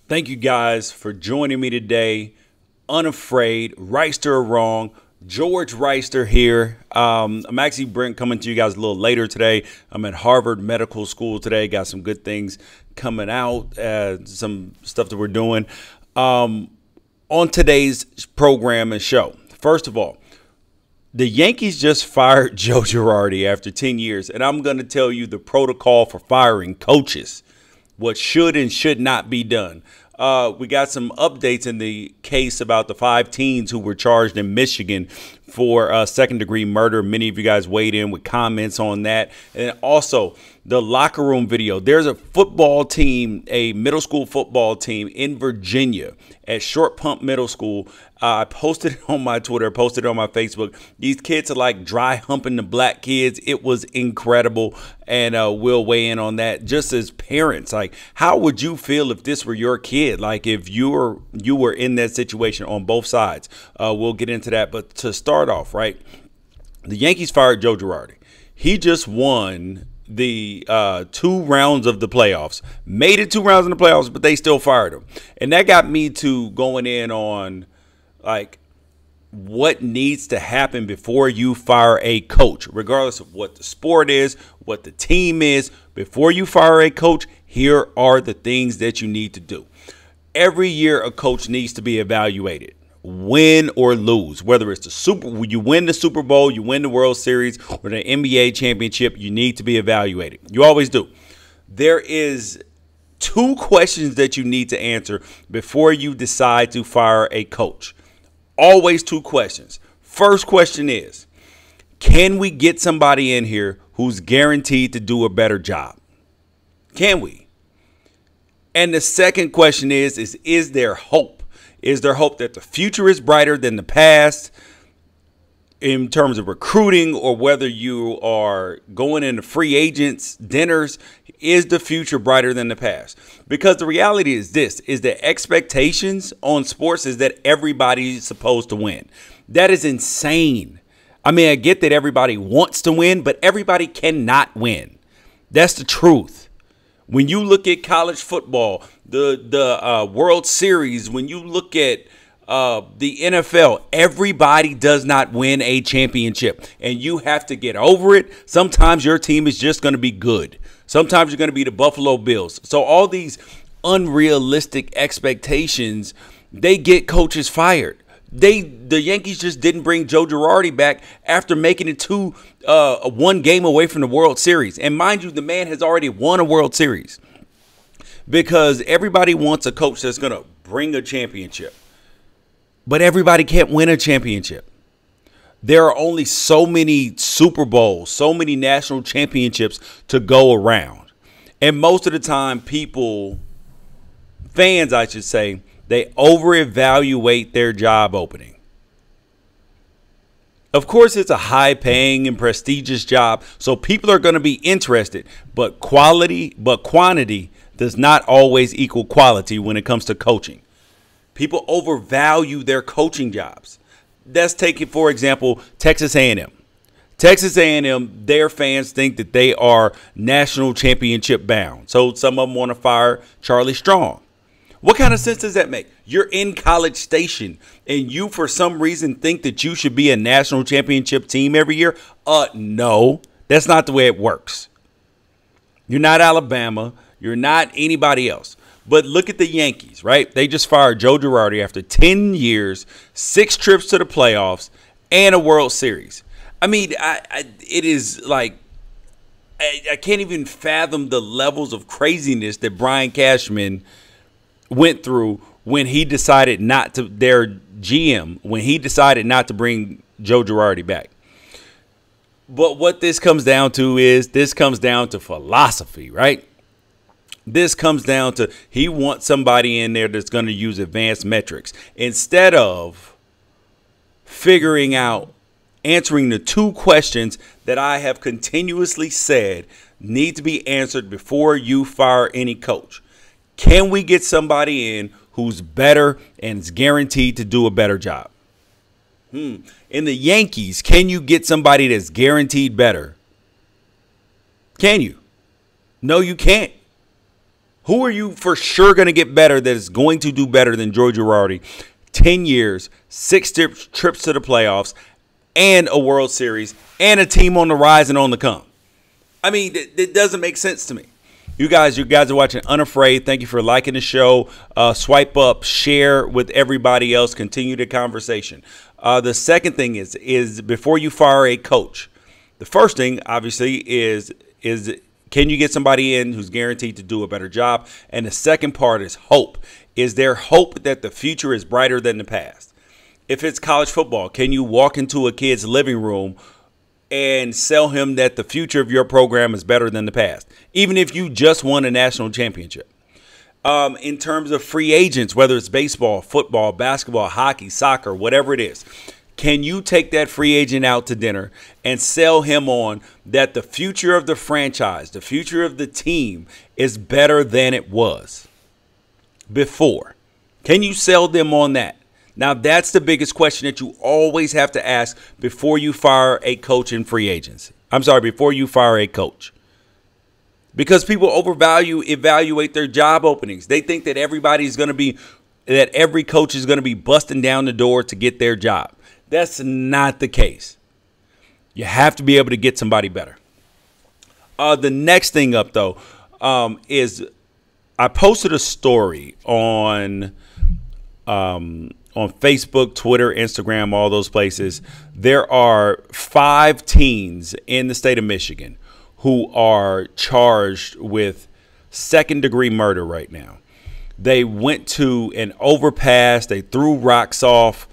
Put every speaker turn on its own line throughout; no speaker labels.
Thank you guys for joining me today. Unafraid, Reister or Wrong, George Reister here. I'm actually coming to you guys a little later today. I'm at Harvard Medical School today. Got some good things coming out, some stuff that we're doing on today's program and show. First of all, the Yankees just fired Joe Girardi after 10 years, and I'm going to tell you the protocol for firing coaches, what should and should not be done. We got some updates in the case about the 5 teens who were charged in Michigan for second-degree murder. Many of you guys weighed in with comments on that. And also the locker room video. There's a football team, a middle school football team in Virginia at Short Pump Middle School. I posted it on my Twitter, posted it on my Facebook. These kids are like dry humping the black kids. It was incredible. And we'll weigh in on that. Just as parents, like, how would you feel if this were your kid? Like, if you were in that situation on both sides. We'll get into that. But to start off, right, the Yankees fired Joe Girardi. He just won the 2 rounds of the playoffs, made it 2 rounds in the playoffs, but they still fired him. And that got me to going in on, like, what needs to happen before you fire a coach, regardless of what the sport is, what the team is. Before you fire a coach, here are the things that you need to do. Every year, a coach needs to be evaluated, win or lose, whether it's you win the Super Bowl, you win the World Series, or the NBA championship, you need to be evaluated. You always do. There is 2 questions that you need to answer before you decide to fire a coach. Always 2 questions. First question is, can we get somebody in here who's guaranteed to do a better job? Can we? And the second question is there hope? Is there hope that the future is brighter than the past in terms of recruiting, or whether you are going into free agents dinners? Is the future brighter than the past? Because the reality is this, is that expectations on sports is that everybody's supposed to win. That is insane. I mean, I get that everybody wants to win, but everybody cannot win. That's the truth. When you look at college football, the World Series, when you look at the NFL, everybody does not win a championship, and you have to get over it. Sometimes your team is just going to be good. Sometimes you're going to be the Buffalo Bills. So all these unrealistic expectations, they get coaches fired. The Yankees just didn't bring Joe Girardi back after making it to 1 game away from the World Series. And mind you, the man has already won a World Series, because everybody wants a coach that's going to bring a championship. But everybody can't win a championship. There are only so many Super Bowls, so many national championships to go around. And most of the time, fans, I should say, they over-evaluate their job opening. Of course, it's a high-paying and prestigious job, so people are going to be interested. But quantity does not always equal quality when it comes to coaching. People overvalue their coaching jobs. Let's take it, for example, Texas A&M. Texas A&M, their fans think that they are national championship bound. So some of them want to fire Charlie Strong. What kind of sense does that make? You're in College Station, and you, for some reason, think that you should be a national championship team every year? No, that's not the way it works. You're not Alabama. You're not anybody else. But look at the Yankees, right? They just fired Joe Girardi after 10 years, 6 trips to the playoffs, and a World Series. I mean, it is like, I can't even fathom the levels of craziness that Brian Cashman went through when he decided not to, their GM, when he decided not to bring Joe Girardi back. But what this comes down to is, this comes down to philosophy, right? This comes down to, he wants somebody in there that's going to use advanced metrics instead of answering the 2 questions that I have continuously said need to be answered before you fire any coach. Can we get somebody in who's better and is guaranteed to do a better job? In the Yankees, can you get somebody that's guaranteed better? Can you? No, you can't. Who are you for sure going to get better that is going to do better than George Girardi? 10 years, 6 trips to the playoffs, and a World Series, and a team on the rise and on the come. I mean, it doesn't make sense to me. You guys are watching Unafraid. Thank you for liking the show. Swipe up, share with everybody else. Continue the conversation. The second thing is before you fire a coach, the first thing obviously is can you get somebody in who's guaranteed to do a better job? And the second part is hope. Is there hope that the future is brighter than the past? If it's college football, can you walk into a kid's living room and sell him that the future of your program is better than the past, even if you just won a national championship? In terms of free agents, whether it's baseball, football, basketball, hockey, soccer, whatever it is, can you take that free agent out to dinner and sell him on that the future of the franchise, the future of the team is better than it was before? Can you sell them on that? Now, that's the biggest question that you always have to ask before you fire a coach in free agency. Before you fire a coach. Because people evaluate their job openings. They think that every coach is going to be busting down the door to get their job. That's not the case. You have to be able to get somebody better. The next thing up, though, is I posted a story on Facebook, Twitter, Instagram, all those places. There are 5 teens in the state of Michigan who are charged with second-degree murder right now. They went to an overpass. They threw rocks off,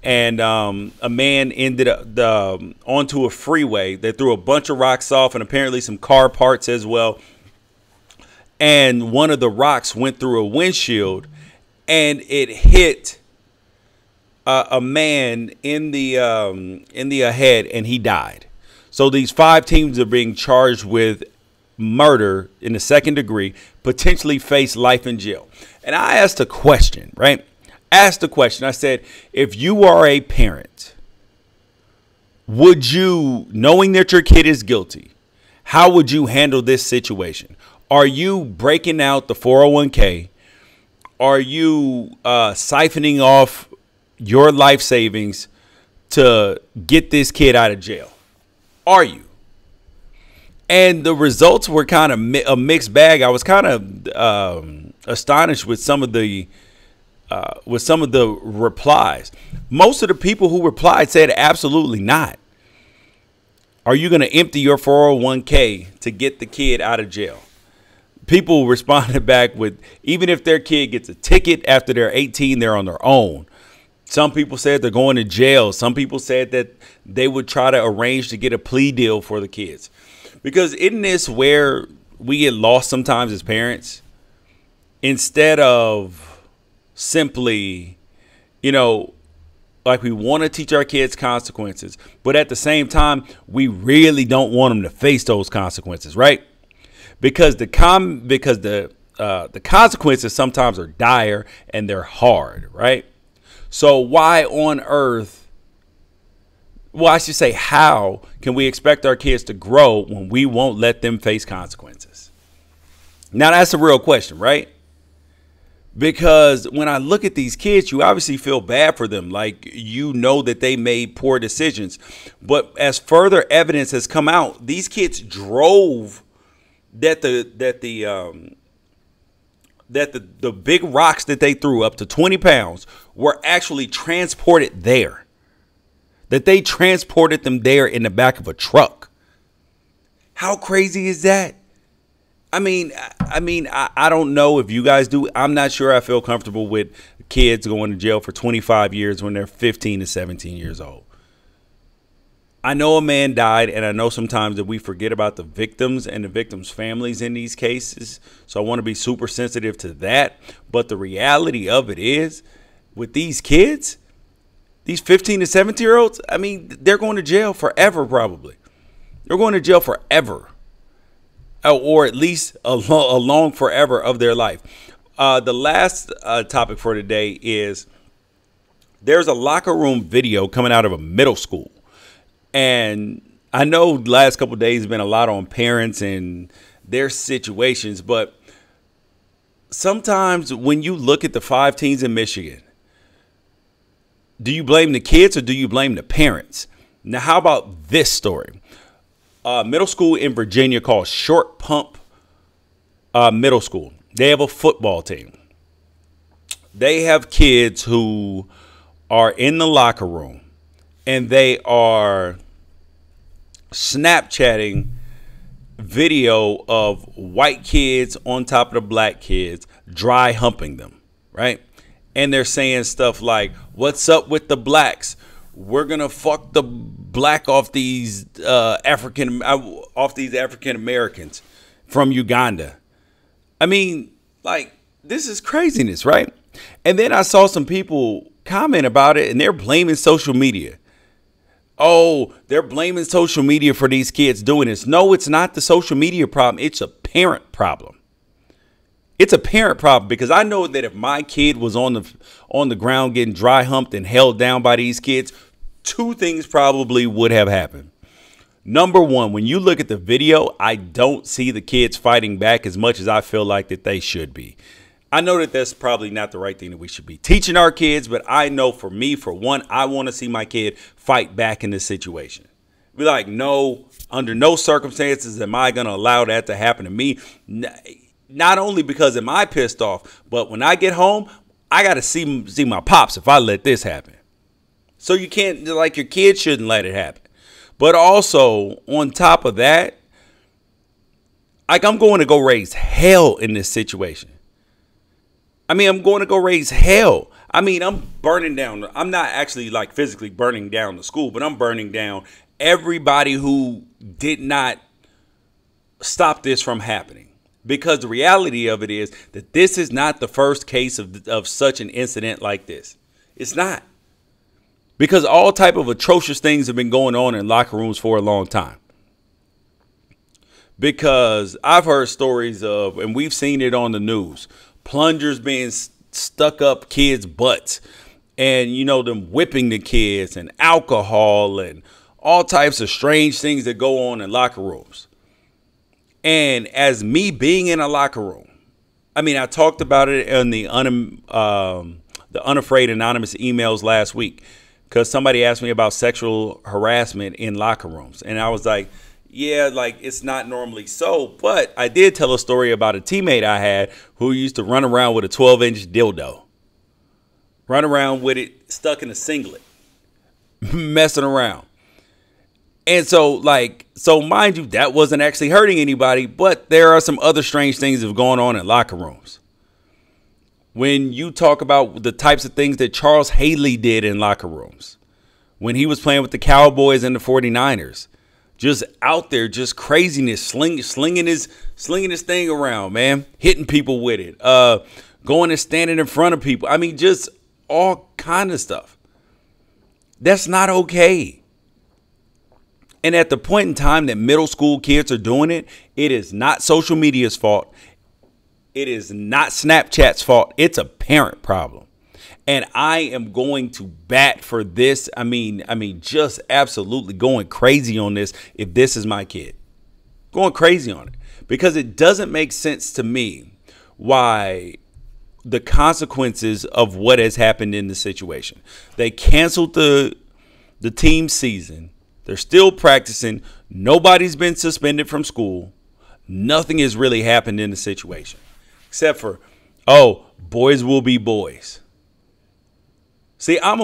and a man ended up onto a freeway. They threw a bunch of rocks off and apparently some car parts as well. And one of the rocks went through a windshield, and it hit a man in the head, and he died. So these 5 teams are being charged with murder in the second degree, potentially face life in jail. And I asked a question, right? I said, if you are a parent, would you, knowing that your kid is guilty, how would you handle this situation? Are you breaking out the 401k? Are you siphoning off your life savings to get this kid out of jail? Are you? And the results were kind of a mixed bag. I was kind of astonished with some of the replies. Most of the people who replied said absolutely not. Are you going to empty your 401k to get the kid out of jail? People responded back with, even if their kid gets a ticket after they're 18, they're on their own. Some people said they're going to jail. Some people said that they would try to arrange to get a plea deal for the kids. Because isn't this where we get lost sometimes as parents? Instead of simply, like we want to teach our kids consequences, but at the same time, we really don't want them to face those consequences, right? Because the consequences sometimes are dire and they're hard, right? So why on earth, well, I should say, how can we expect our kids to grow when we won't let them face consequences? Now, that's a real question, right? Because when I look at these kids, you obviously feel bad for them. Like, that they made poor decisions. But as further evidence has come out, these kids drove that the big rocks that they threw up to 20 pounds were actually transported there. That they transported them there in the back of a truck. How crazy is that? I mean, I don't know if you guys do. I'm not sure I feel comfortable with kids going to jail for 25 years when they're 15 to 17 years old. I know a man died, and I know sometimes that we forget about the victims and the victims' families in these cases. So I want to be super sensitive to that. But the reality of it is, with these kids, these 15 to 17-year-olds, I mean, they're going to jail forever, probably. They're going to jail forever, or at least a long forever of their life. The last topic for today is there's a locker room video coming out of a middle school. And I know the last couple of days has been a lot on parents and their situations, but sometimes when you look at the 5 teams in Michigan, do you blame the kids or do you blame the parents? Now, how about this story? Middle school in Virginia called Short Pump Middle School. They have a football team. They have kids who are in the locker room and they are Snapchatting video of white kids on top of the black kids, dry humping them, right? And they're saying stuff like, "What's up with the blacks? We're gonna fuck the black off these African Americans from Uganda." I mean, like, this is craziness, right? And then I saw some people comment about it, and they're blaming social media. Oh, they're blaming social media for these kids doing this. No, it's not the social media problem. It's a parent problem. It's a parent problem, because I know that if my kid was on the ground getting dry humped and held down by these kids, 2 things probably would have happened. Number one, when you look at the video, I don't see the kids fighting back as much as I feel like that they should be. I know that that's probably not the right thing that we should be teaching our kids, but I know for me, for one, I want to see my kid fight back in this situation. Be like, no, under no circumstances am I going to allow that to happen to me. Not only because am I pissed off, but when I get home, I got to see my pops if I let this happen. So you can't, like, your kid shouldn't let it happen. But also, on top of that, like, I'm going to go raise hell in this situation. I mean, I'm going to go raise hell. I mean, I'm burning down. I'm not actually, like, physically burning down the school, but I'm burning down everybody who did not stop this from happening. Because the reality of it is that this is not the first case of such an incident like this. It's not. Because all type of atrocious things have been going on in locker rooms for a long time. Because I've heard stories of, and we've seen it on the news, plungers being stuck up kids' butts, and, you know, them whipping the kids, and alcohol and all types of strange things that go on in locker rooms. And as me being in a locker room, I mean, I talked about it in the Unafraid Anonymous emails last week, because somebody asked me about sexual harassment in locker rooms. And I was like, yeah, like, it's not normally so. But I did tell a story about a teammate I had who used to run around with a 12-inch dildo. Run around with it stuck in a singlet. Messing around. And so mind you, that wasn't actually hurting anybody. But there are some other strange things that have gone on in locker rooms. When you talk about the types of things that Charles Haley did in locker rooms, when he was playing with the Cowboys and the 49ers, just out there, just craziness, slinging his thing around, man, hitting people with it, going and standing in front of people. I mean, just all kind of stuff. That's not okay. And at the point in time that middle school kids are doing it, it is not social media's fault. It is not Snapchat's fault. It's a parent problem. And I am going to bat for this. I mean, just absolutely going crazy on this if this is my kid. Going crazy on it. Because it doesn't make sense to me why the consequences of what has happened in the situation. They canceled the team season. They're still practicing. Nobody's been suspended from school. Nothing has really happened in the situation. Except for, oh, boys will be boys. See, I'm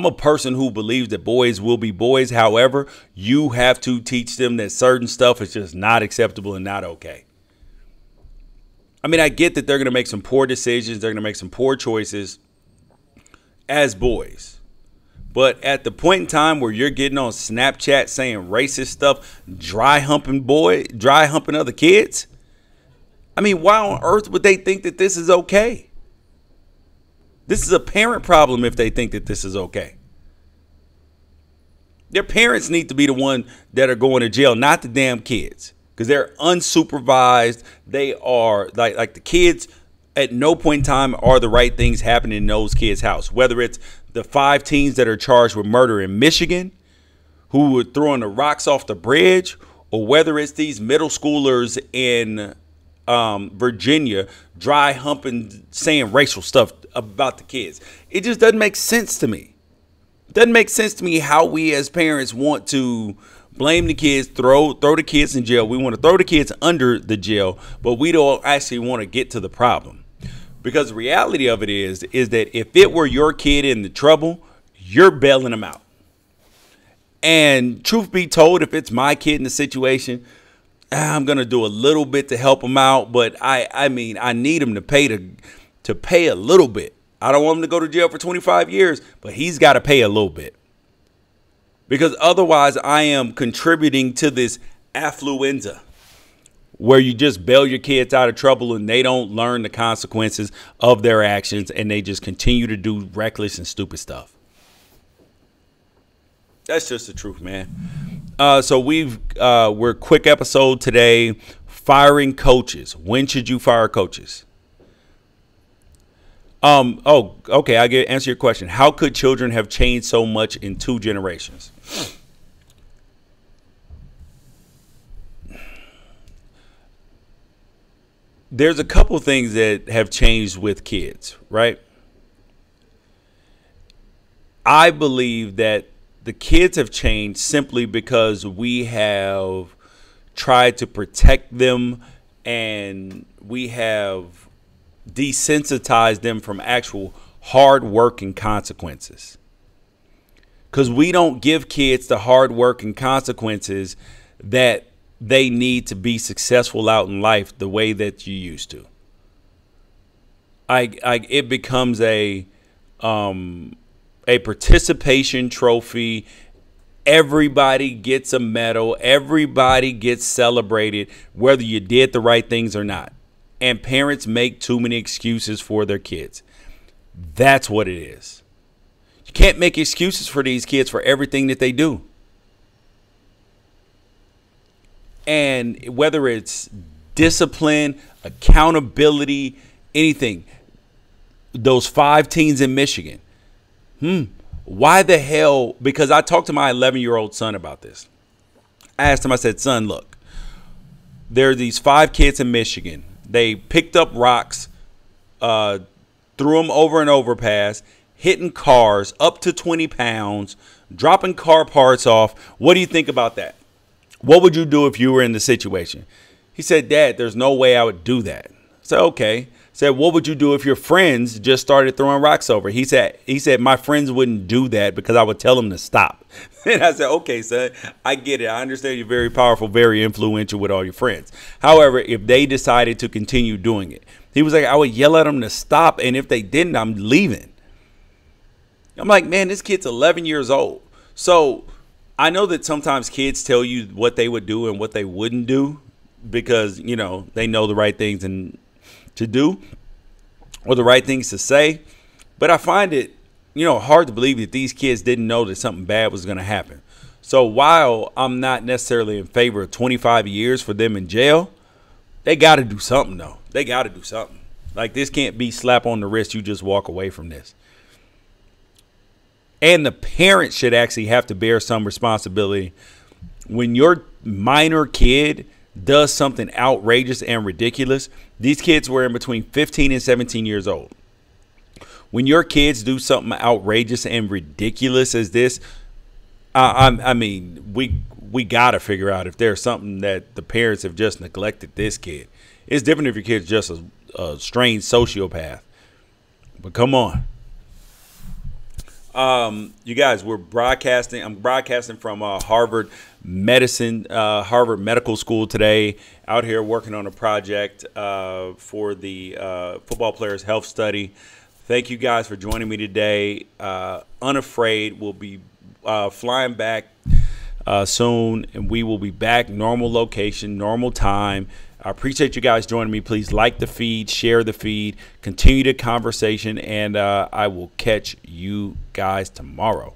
a person who believes that boys will be boys. However, you have to teach them that certain stuff is just not acceptable and not okay. I mean, I get that they're going to make some poor decisions. They're going to make some poor choices as boys. But at the point in time where you're getting on Snapchat saying racist stuff, dry humping other kids, I mean, why on earth would they think that this is okay? This is a parent problem if they think that this is okay. Their parents need to be the one that are going to jail, not the damn kids, because they're unsupervised. They are like the kids at no point in time are the right things happening in those kids' house, whether it's the 5 teens that are charged with murder in Michigan who were throwing the rocks off the bridge, or whether it's these middle schoolers in Virginia, dry humping, saying racial stuff about the kids. It just doesn't make sense to me. It doesn't make sense to me how we as parents want to blame the kids, throw the kids in jail. We want to throw the kids under the jail, but we don't actually want to get to the problem. Because the reality of it is that if it were your kid in the trouble, you're bailing them out. And truth be told, if it's my kid in the situation, I'm going to do a little bit to help them out. But I mean, I need him to pay a little bit. I don't want him to go to jail for 25 years, but he's got to pay a little bit. Because otherwise, I am contributing to this affluenza where you just bail your kids out of trouble and they don't learn the consequences of their actions and they just continue to do reckless and stupid stuff. That's just the truth, man. So we're quick episode today. Firing coaches. When should you fire coaches? Okay. Answer your question. How could children have changed so much in 2 generations? There's a couple things that have changed with kids, right? I believe that the kids have changed simply because we have tried to protect them and we have desensitized them from actual hard work and consequences. Because we don't give kids the hard work and consequences that they need to be successful out in life the way that you used to. It becomes a participation trophy. Everybody gets a medal. Everybody gets celebrated, whether you did the right things or not. And parents make too many excuses for their kids. That's what it is. You can't make excuses for these kids for everything that they do. And whether it's discipline, accountability, anything, those 5 teens in Michigan, why the hell? Because I talked to my 11-year-old son about this. I asked him, I said, son, look, there are these 5 kids in Michigan. They picked up rocks, threw them over an overpass, hitting cars up to 20 pounds, dropping car parts off. What do you think about that? What would you do if you were in the situation? He said, Dad, there's no way I would do that. I said, okay. Said, what would you do if your friends just started throwing rocks over? He said, my friends wouldn't do that because I would tell them to stop. And I said, okay, son, I get it. I understand you're very powerful, very influential with all your friends. However, if they decided to continue doing it, he was like, I would yell at them to stop. And if they didn't, I'm leaving. I'm like, man, this kid's 11 years old. So I know that sometimes kids tell you what they would do and what they wouldn't do because, you know, they know the right things to do or the right things to say. But I find it, you know, hard to believe that these kids didn't know that something bad was going to happen. So while I'm not necessarily in favor of 25 years for them in jail, they got to do something, though. They got to do something. Like, this can't be slap on the wrist. You just walk away from this. And the parents should actually have to bear some responsibility. When your minor kid does something outrageous and ridiculous, these kids were in between 15 and 17 years old. When your kids do something outrageous and ridiculous as this, I mean, we got to figure out if there's something that the parents have just neglected this kid. It's different if your kid's just a strange sociopath. But come on. You guys, we're broadcasting. I'm broadcasting from Harvard Medical School today. Out here working on a project for the football players' health study. Thank you guys for joining me today. Unafraid will be flying back soon, and we will be back normal location, normal time. I appreciate you guys joining me. Please like the feed, share the feed, continue the conversation, and I will catch you guys tomorrow.